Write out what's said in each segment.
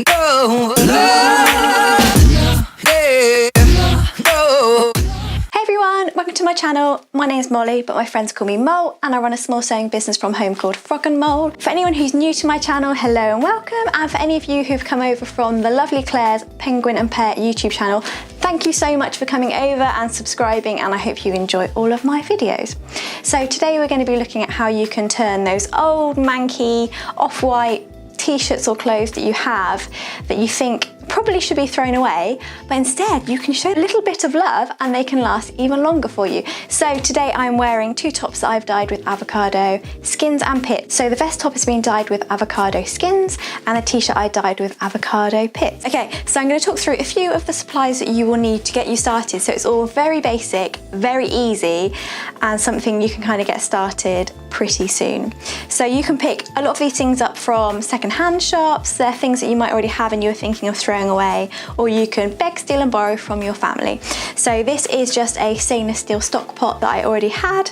No, Hey everyone, welcome to my channel. My name's Molly, but my friends call me Mole, and I run a small sewing business from home called Frog and Mold. For anyone who's new to my channel, hello and welcome. And for any of you who've come over from the lovely Claire's Penguin and Pear YouTube channel, thank you so much for coming over and subscribing, and I hope you enjoy all of my videos. So today we're going to be looking at how you can turn those old manky off-white t-shirts or clothes that you have that you think probably should be thrown away, but instead you can show a little bit of love and they can last even longer for you. So today I'm wearing two tops that I've dyed with avocado skins and pits. So the vest top has been dyed with avocado skins and the t-shirt I dyed with avocado pits. Okay, so I'm going to talk through a few of the supplies that you will need to get you started. So it's all very basic, very easy, and something you can kind of get started pretty soon. So you can pick a lot of these things up from second-hand shops. They're things that you might already have and you're thinking of throwing away, or you can beg, steal and borrow from your family. So this is just a stainless steel stock pot that I already had.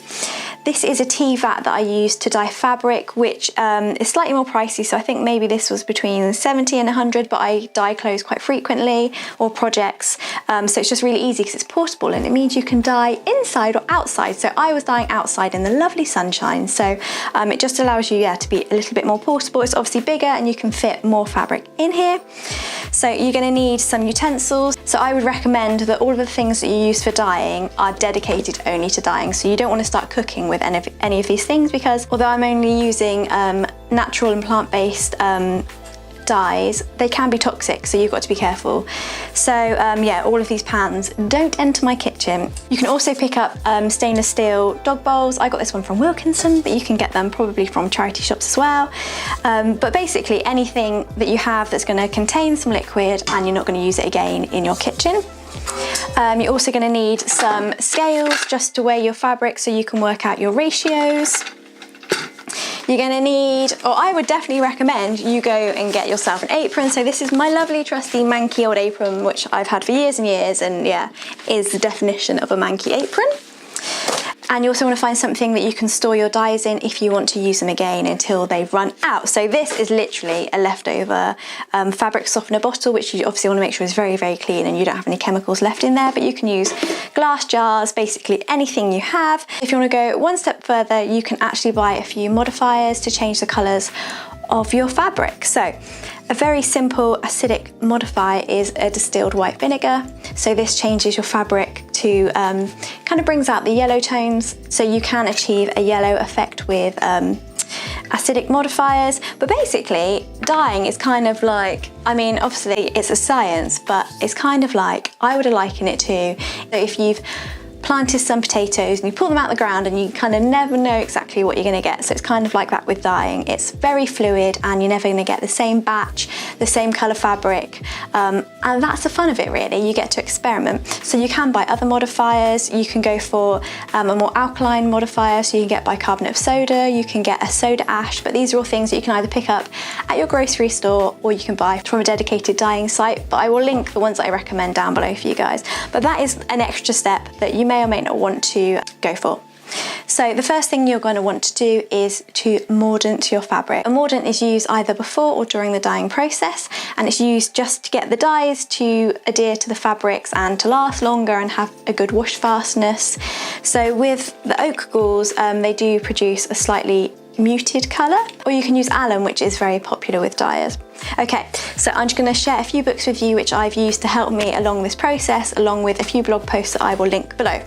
This is a tea vat that I used to dye fabric, which is slightly more pricey, so I think maybe this was between 70 and 100, but I dye clothes quite frequently, or projects, so it's just really easy because it's portable and it means you can dye inside or outside. So I was dyeing outside in the lovely sunshine, so it just allows you to be a little bit more portable. It's obviously bigger and you can fit more fabric in here. So you're going to need some utensils. So I would recommend that all of the things that you use for dyeing are dedicated only to dyeing. So you don't want to start cooking with any of these things, because although I'm only using natural and plant-based dyes, they can be toxic, so you've got to be careful. So yeah, all of these pans don't enter my kitchen. You can also pick up stainless steel dog bowls. I got this one from Wilkinson, but you can get them probably from charity shops as well. But basically anything that you have that's going to contain some liquid and you're not going to use it again in your kitchen. You're also going to need some scales just to weigh your fabric so you can work out your ratios. You're going to need, or I would definitely recommend you go and get yourself an apron. So this is my lovely trusty manky old apron, which I've had for years and years, and yeah, is the definition of a manky apron. And you also want to find something that you can store your dyes in if you want to use them again until they run out. So this is literally a leftover fabric softener bottle, which you obviously want to make sure is very, very clean and you don't have any chemicals left in there, but you can use glass jars, basically anything you have. If you want to go one step further, you can actually buy a few modifiers to change the colours of your fabric. So a very simple acidic modifier is a distilled white vinegar. So this changes your fabric to kind of brings out the yellow tones, so you can achieve a yellow effect with acidic modifiers. But basically dyeing is kind of like, I mean obviously it's a science, but it's kind of like, I would liken it to, if you've planted some potatoes and you pull them out of the ground and you kind of never know exactly what you're going to get. So it's kind of like that with dyeing. It's very fluid and you're never going to get the same batch, the same colour fabric, and that's the fun of it really. You get to experiment. So you can buy other modifiers. You can go for a more alkaline modifier, so you can get bicarbonate of soda, you can get a soda ash, but these are all things that you can either pick up at your grocery store or you can buy from a dedicated dyeing site, but I will link the ones that I recommend down below for you guys. But that is an extra step that you may or may not want to go for. So the first thing you're going to want to do is to mordant your fabric. A mordant is used either before or during the dyeing process, and it's used just to get the dyes to adhere to the fabrics and to last longer and have a good wash fastness. So with the oak galls, they do produce a slightly muted colour, or you can use alum, which is very popular with dyers. Okay, so I'm just going to share a few books with you which I've used to help me along this process, along with a few blog posts that I will link below.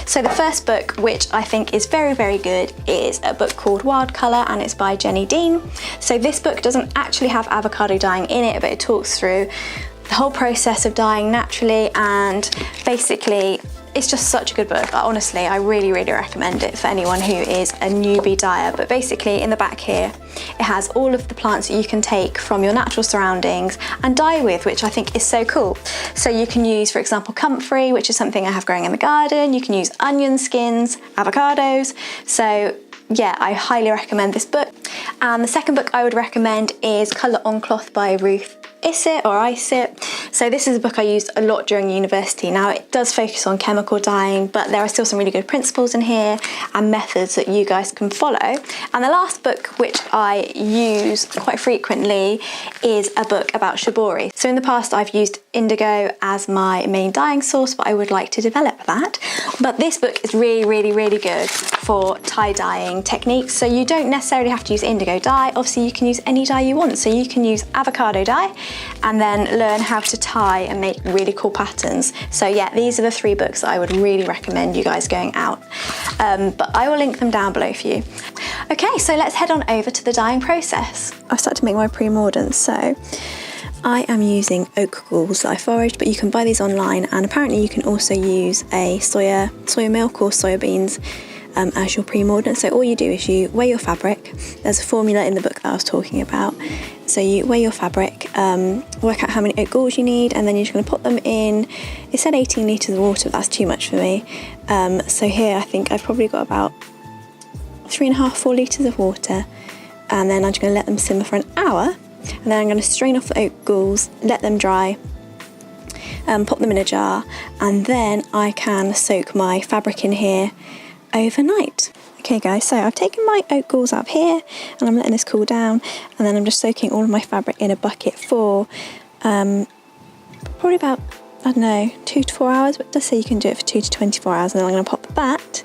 So the first book, which I think is very, very good, is a book called Wild Colour, and it's by Jenny Dean. So this book doesn't actually have avocado dyeing in it, but it talks through the whole process of dyeing naturally, and basically it's just such a good book. Honestly, I really, really recommend it for anyone who is a newbie dyer. But basically in the back here, it has all of the plants that you can take from your natural surroundings and dye with, which I think is so cool. So you can use, for example, comfrey, which is something I have growing in the garden. You can use onion skins, avocados. So yeah, I highly recommend this book. And the second book I would recommend is Colour on Cloth by Ruth It or Ice It. So this is a book I used a lot during university. Now it does focus on chemical dyeing, but there are still some really good principles in here and methods that you guys can follow. And the last book which I use quite frequently is a book about shibori. So in the past I've used indigo as my main dyeing source, but I would like to develop that. But this book is really good for tie dyeing techniques. So you don't necessarily have to use indigo dye. Obviously you can use any dye you want. So you can use avocado dye and then learn how to tie and make really cool patterns. So yeah, these are the 3 books that I would really recommend you guys going out. But I will link them down below for you. Okay, so let's head on over to the dyeing process. I've started to make my pre-mordant, so I am using oak galls that I foraged, but you can buy these online, and apparently you can also use a soya milk or soya beans as your pre-mordant. So all you do is you weigh your fabric. There's a formula in the book that I was talking about. So you weigh your fabric, work out how many oat galls you need, and then you're just going to put them in. It said 18 litres of water, but that's too much for me. So here I think I've probably got about 3.5–4 litres of water, and then I'm just going to let them simmer for an hour, and then I'm going to strain off the oat galls, let them dry, pop them in a jar, and then I can soak my fabric in here overnight. Okay guys, so I've taken my oat galls out of here and I'm letting this cool down, and then I'm just soaking all of my fabric in a bucket for probably about, I don't know, 2 to 4 hours, but it does say you can do it for 2 to 24 hours, and then I'm going to pop that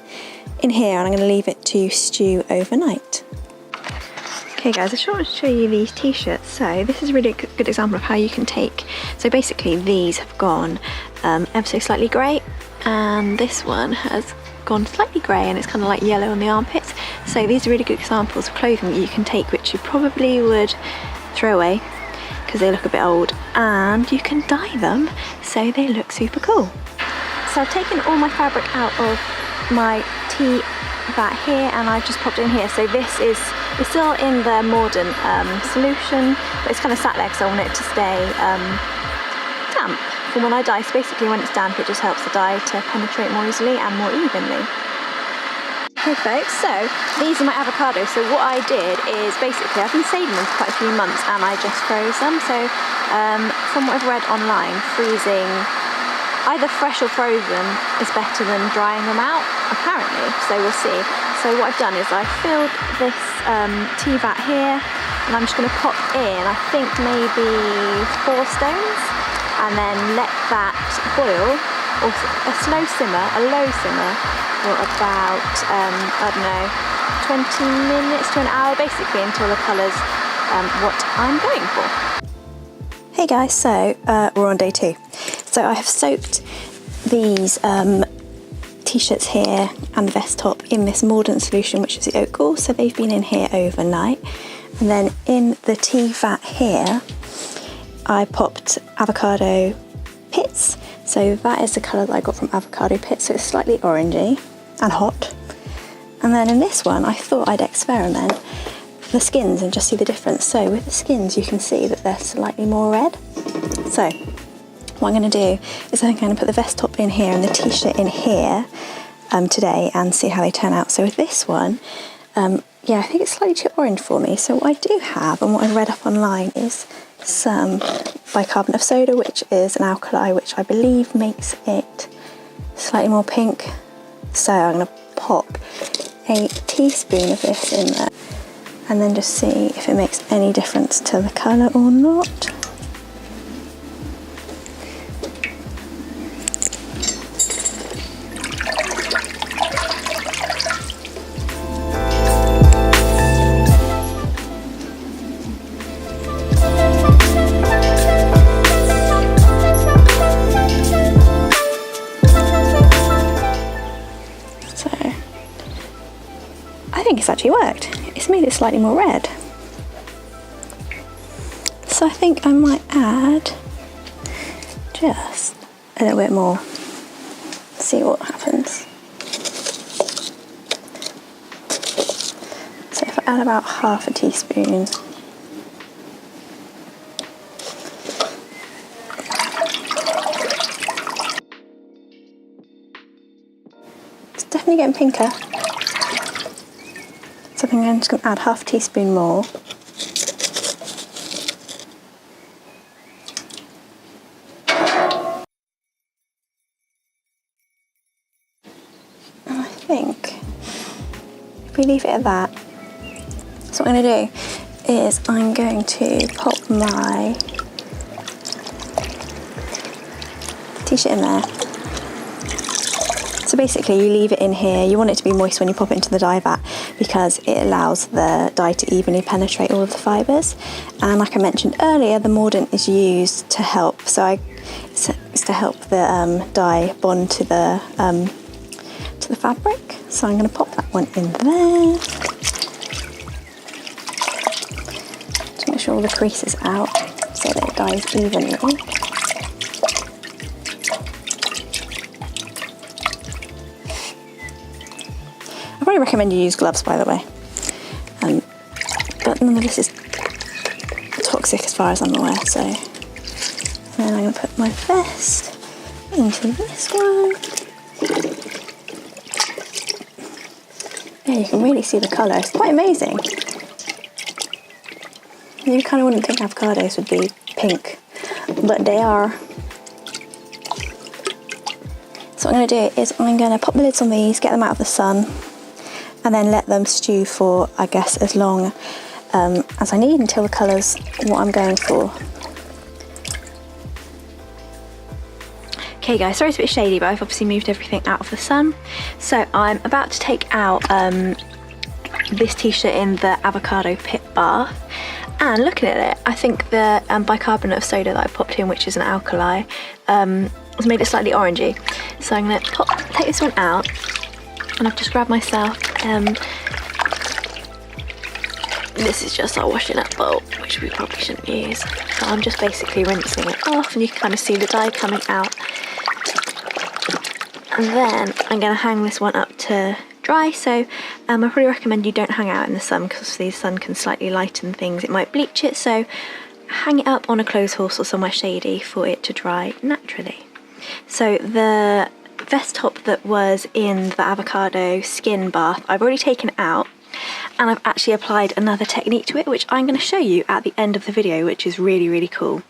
in here and I'm going to leave it to stew overnight. Okay guys, I just want to show you these t-shirts. So this is a really good example of how you can take, so basically these have gone ever so slightly grey, and this one has gone slightly grey and it's kind of like yellow on the armpits. So these are really good examples of clothing that you can take which you probably would throw away because they look a bit old, and you can dye them so they look super cool. So I've taken all my fabric out of my tea vat here and I've just popped it in here. So this is, it's still in the mordant solution, but it's kind of sat there because I want it to stay damp for when I dye. So basically when it's damp it just helps the dye to penetrate more easily and more evenly. Okay folks, so these are my avocados. So what I did is basically I've been saving them for quite a few months and I just froze them. So from what I've read online, freezing either fresh or frozen is better than drying them out, apparently, so we'll see. So what I've done is I've filled this tea vat here and I'm just going to pop in, I think maybe 4 stones, and then let that boil, or a slow simmer, a low simmer, for about, I don't know, 20 minutes to an hour, basically until the colour's what I'm going for. Hey guys, so we're on day 2. So I have soaked these t-shirts here and the vest top in this mordant solution, which is the oat gall. So they've been in here overnight. And then in the tea vat here, I popped avocado pits. So that is the colour that I got from avocado pits. So it's slightly orangey and hot. And then in this one, I thought I'd experiment the skins and just see the difference. So with the skins, you can see that they're slightly more red. So what I'm going to do is I'm going to put the vest top in here and the t-shirt in here today and see how they turn out. So with this one, yeah, I think it's slightly too orange for me. So what I do have, and what I've read up online, is some bicarbonate of soda, which is an alkali, which I believe makes it slightly more pink. So I'm going to pop a teaspoon of this in there and then just see if it makes any difference to the colour or not. I think it's actually worked. It's made it slightly more red. So I think I might add just a little bit more. See what happens. So if I add about half a teaspoon. It's definitely getting pinker. So I think I'm just going to add half a teaspoon more. we leave it at that. So what I'm going to do is I'm going to pop my t-shirt in there. So basically you leave it in here. You want it to be moist when you pop it into the dye vat because it allows the dye to evenly penetrate all of the fibres. And like I mentioned earlier, the mordant is used to help. It's to help the dye bond to the fabric. So I'm going to pop that one in there. To make sure all the creases out so that it dyes evenly. I probably recommend you use gloves, by the way, but none of this is toxic as far as I'm aware. So then I'm going to put my vest into this one. Yeah, you can really see the colour. It's quite amazing. You kind of wouldn't think avocados would be pink, but they are. So what I'm going to do is I'm going to pop the lids on these, get them out of the sun, and then let them stew for, I guess, as long as I need until the colour's what I'm going for. Okay guys, sorry it's a bit shady, but I've obviously moved everything out of the sun. So I'm about to take out this t-shirt in the avocado pit bath. And looking at it, I think the bicarbonate of soda that I popped in, which is an alkali, has made it slightly orangey. So I'm going to take this one out, and I've just grabbed myself, this is just our washing up bowl, which we probably shouldn't use. So I'm just basically rinsing it off, and you can kind of see the dye coming out. And then I'm going to hang this one up to dry. So I probably recommend you don't hang out in the sun because the sun can slightly lighten things. It might bleach it, so hang it up on a clothes horse or somewhere shady for it to dry naturally. So the vest top that was in the avocado skin bath, I've already taken it out, and I've actually applied another technique to it, which I'm going to show you at the end of the video, which is really, really cool.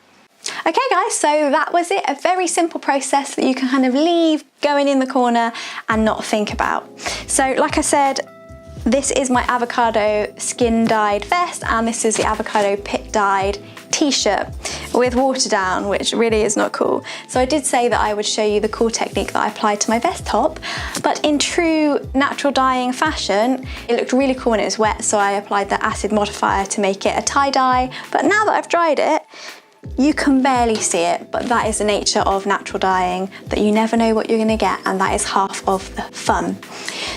Okay guys, so that was it. A very simple process that you can kind of leave going in the corner and not think about. So like I said, this is my avocado skin dyed vest, and this is the avocado pit dyed t-shirt with water down, which really is not cool. So I did say that I would show you the cool technique that I applied to my vest top, but in true natural dyeing fashion, it looked really cool when it was wet, so I applied the acid modifier to make it a tie-dye. But now that I've dried it, you can barely see it, but that is the nature of natural dyeing, that you never know what you're going to get, and that is half of the fun.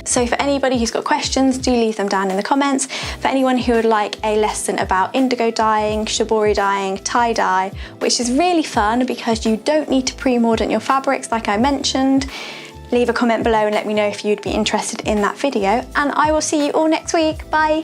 So for anybody who's got questions, do leave them down in the comments. For anyone who would like a lesson about indigo dyeing, shibori dyeing, tie-dye, which is really fun because you don't need to pre-mordant your fabrics like I mentioned, leave a comment below and let me know if you'd be interested in that video, and I will see you all next week. Bye!